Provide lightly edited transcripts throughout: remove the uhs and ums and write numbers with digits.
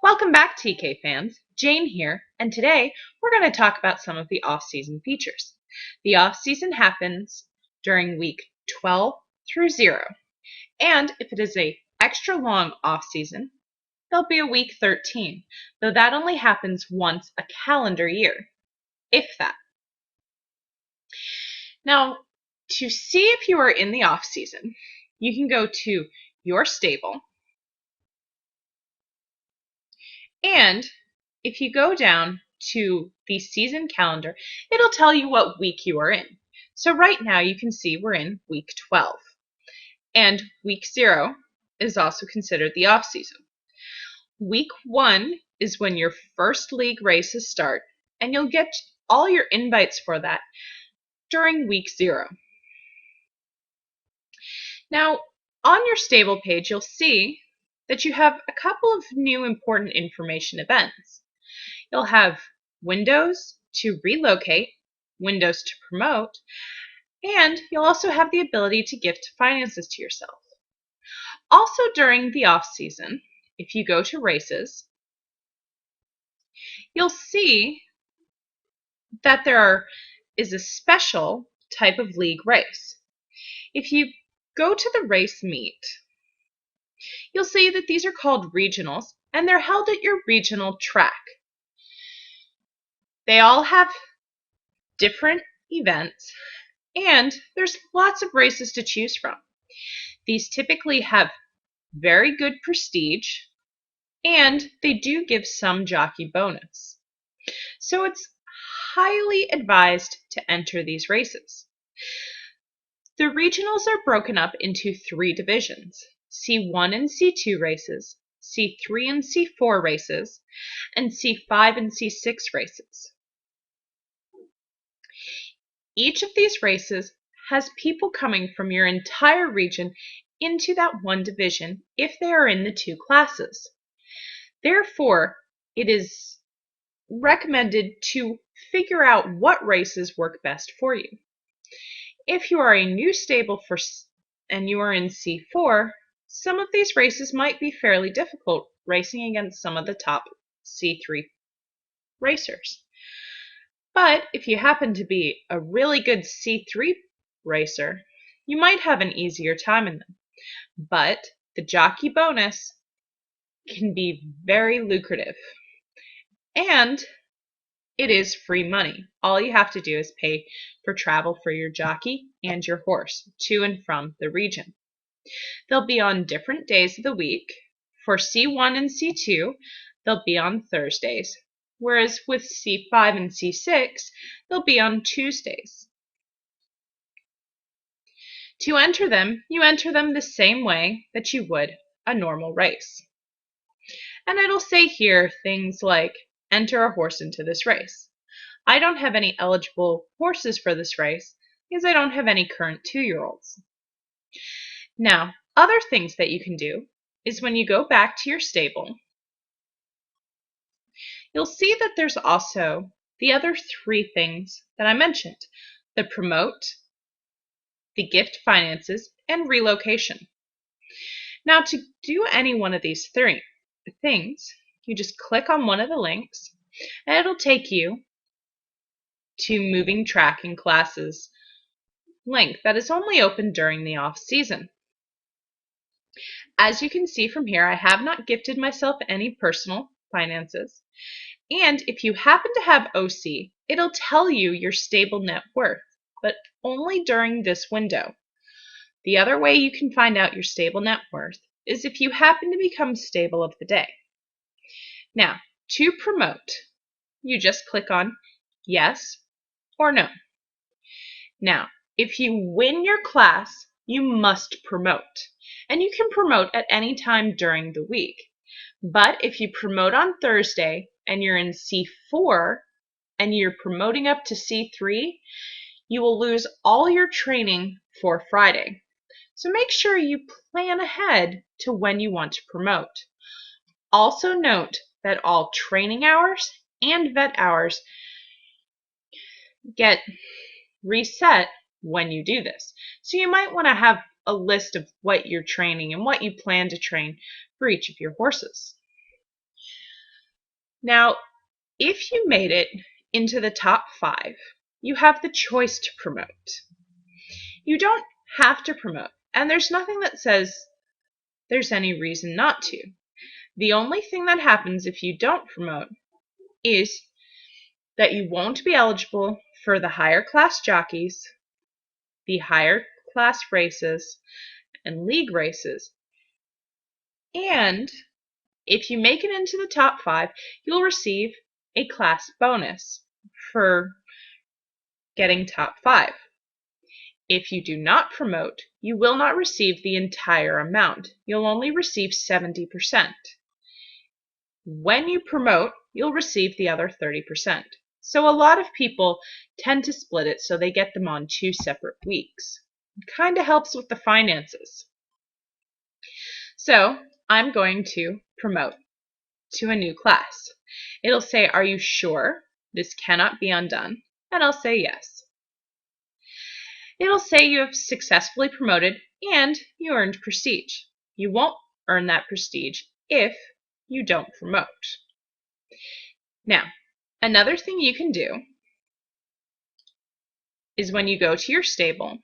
Welcome back, TK fans. Jane here, and today we're going to talk about some of the off-season features. The off-season happens during week 12 through 0, and if it is a extra long off-season, there'll be a week 13, though that only happens once a calendar year, if that. Now, to see if you are in the off-season, you can go to your stable, and if you go down to the season calendar, it'll tell you what week you are in. So right now you can see we're in week 12. And week 0 is also considered the off season. Week 1 is when your first league races start, and you'll get all your invites for that during week 0. Now, on your stable page, you'll see that you have a couple of new important information events. You'll have windows to relocate, windows to promote, and you'll also have the ability to gift finances to yourself. Also during the off season, if you go to races, you'll see that there is a special type of league race. If you go to the race meet, you'll see that these are called regionals, and they're held at your regional track. They all have different events, and there's lots of races to choose from. These typically have very good prestige, and they do give some jockey bonus. So it's highly advised to enter these races. The regionals are broken up into 3 divisions: C1 and C2 races, C3 and C4 races, and C5 and C6 races. Each of these races has people coming from your entire region into that one division if they are in the 2 classes. Therefore, it is recommended to figure out what races work best for you. If you are a new stable and you are in C4, some of these races might be fairly difficult, racing against some of the top C3 racers. But if you happen to be a really good C3 racer, you might have an easier time in them. But the jockey bonus can be very lucrative. And it is free money. All you have to do is pay for travel for your jockey and your horse to and from the region. They'll be on different days of the week. For C1 and C2, they'll be on Thursdays, whereas with C5 and C6, they'll be on Tuesdays. To enter them, you enter them the same way that you would a normal race. And it'll say here things like, enter a horse into this race. I don't have any eligible horses for this race because I don't have any current 2-year-olds. Now, other things that you can do is when you go back to your stable, you'll see that there's also the other 3 things that I mentioned: the promote, the gift finances, and relocation. Now, to do any one of these 3 things, you just click on one of the links, and it'll take you to moving TrackKing classes link that is only open during the off season. As you can see from here, I have not gifted myself any personal finances. And if you happen to have OC, it'll tell you your stable net worth, but only during this window. The other way you can find out your stable net worth is if you happen to become stable of the day. Now, to promote, you just click on yes or no. Now, if you win your class, you must promote. And you can promote at any time during the week. But if you promote on Thursday and you're in C4 and you're promoting up to C3, you will lose all your training for Friday. So make sure you plan ahead to when you want to promote. Also note that all training hours and vet hours get reset when you do this. So you might want to have a list of what you're training and what you plan to train for each of your horses. Now, if you made it into the top 5, you have the choice to promote. You don't have to promote, and there's nothing that says there's any reason not to. The only thing that happens if you don't promote is that you won't be eligible for the higher class jockeys, the higher class races, and league races. And if you make it into the top 5, you'll receive a class bonus for getting top 5. If you do not promote, you will not receive the entire amount. You'll only receive 70%. When you promote, you'll receive the other 30%. So a lot of people tend to split it so they get them on 2 separate weeks. It kind of helps with the finances. So I'm going to promote to a new class. It'll say, "Are you sure this cannot be undone?" And I'll say yes. It'll say you have successfully promoted and you earned prestige. You won't earn that prestige if you don't promote. Now, another thing you can do is when you go to your stable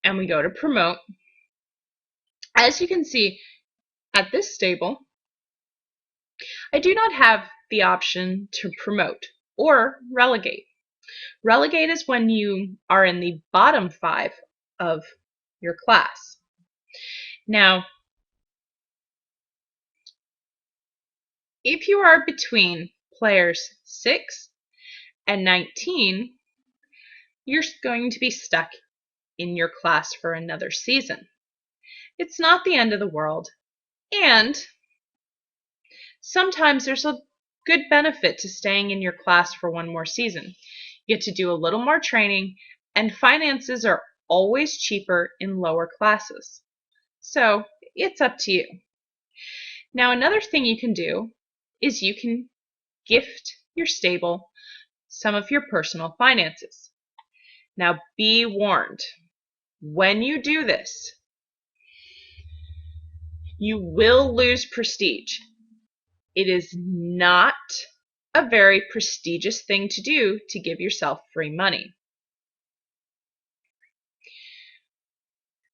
and we go to promote, as you can see at this stable, I do not have the option to promote or relegate. Relegate is when you are in the bottom 5 of your class. Now, if you are between players 6 and 19, you're going to be stuck in your class for another season. It's not the end of the world, and sometimes there's a good benefit to staying in your class for one more season. You get to do a little more training, and finances are always cheaper in lower classes. So it's up to you. Now, another thing you can do is you can gift your stable some of your personal finances. Now, be warned, when you do this, you will lose prestige. It is not a very prestigious thing to do to give yourself free money.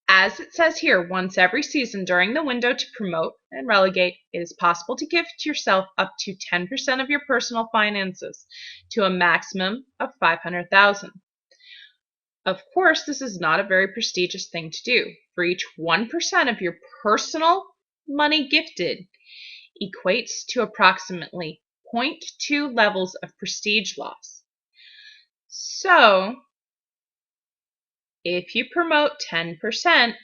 As it says here, once every season during the window to promote and relegate, it is possible to gift yourself up to 10% of your personal finances to a maximum of $500,000. Of course, this is not a very prestigious thing to do. For each 1% of your personal money gifted equates to approximately 0.2 levels of prestige loss. So, if you promote 10%,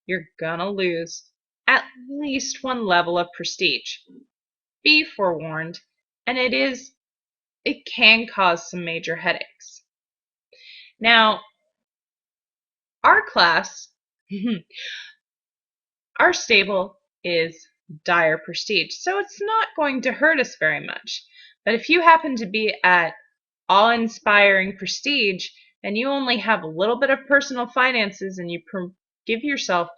you're gonna lose at least 1 level of prestige. Be forewarned, and it can cause some major headaches. Now, our class, our stable is dire prestige, so it's not going to hurt us very much. But if you happen to be at awe-inspiring prestige and you only have a little bit of personal finances and you give yourself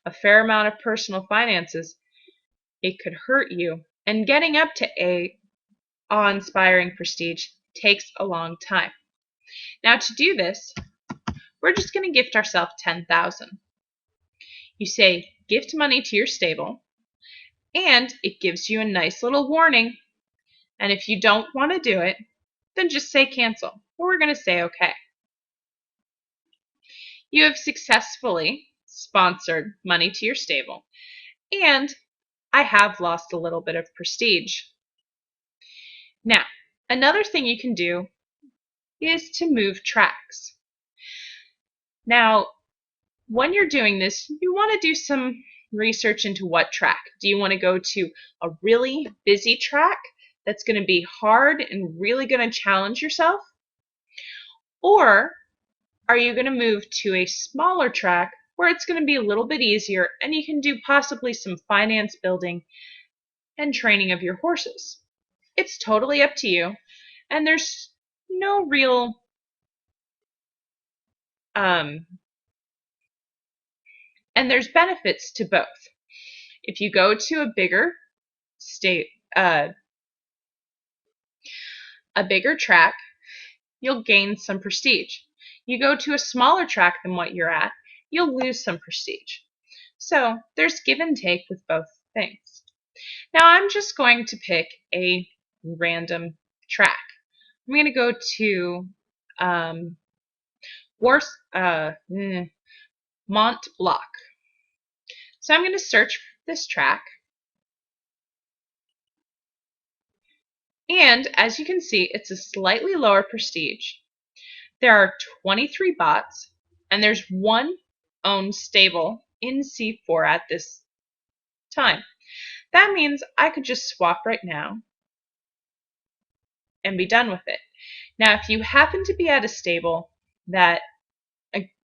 a fair amount of personal finances, it could hurt you. And getting up to a awe-inspiring prestige takes a long time. Now, to do this, we're just going to gift ourselves 10,000. You say gift money to your stable, and it gives you a nice little warning. And if you don't want to do it, then just say cancel, or we're going to say okay. You have successfully sponsored money to your stable, and I have lost a little bit of prestige. Now, another thing you can do is to move tracks. Now, when you're doing this, you want to do some research into what track. Do you want to go to a really busy track that's going to be hard and really going to challenge yourself? Or are you going to move to a smaller track where it's going to be a little bit easier and you can do possibly some finance building and training of your horses? It's totally up to you, and there's no real and there's benefits to both. If you go to a bigger a bigger track, you'll gain some prestige. You go to a smaller track than what you're at, you'll lose some prestige. So there's give and take with both things. Now I'm just going to pick a random track. I'm going to go to Mont Blanc. So I'm going to search this track. And as you can see, it's a slightly lower prestige. There are 23 bots, and there's one owned stable in C4 at this time. That means I could just swap right now and be done with it. Now, if you happen to be at a stable that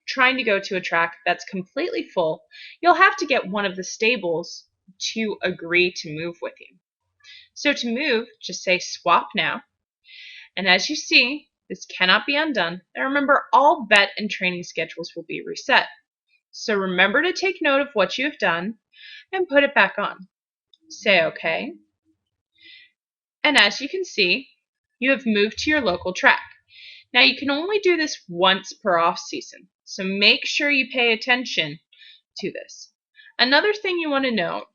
trying to go to a track that's completely full, you'll have to get one of the stables to agree to move with you. So to move, just say swap now. And as you see, this cannot be undone. And remember, all vet and training schedules will be reset. So remember to take note of what you have done and put it back on. Say OK. And as you can see, you have moved to your local track. Now you can only do this once per off season, so make sure you pay attention to this. Another thing you want to know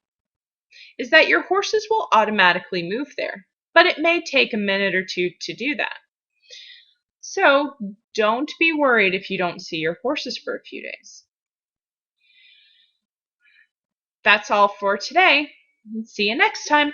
is that your horses will automatically move there, but it may take a minute or two to do that. So don't be worried if you don't see your horses for a few days. That's all for today. See you next time.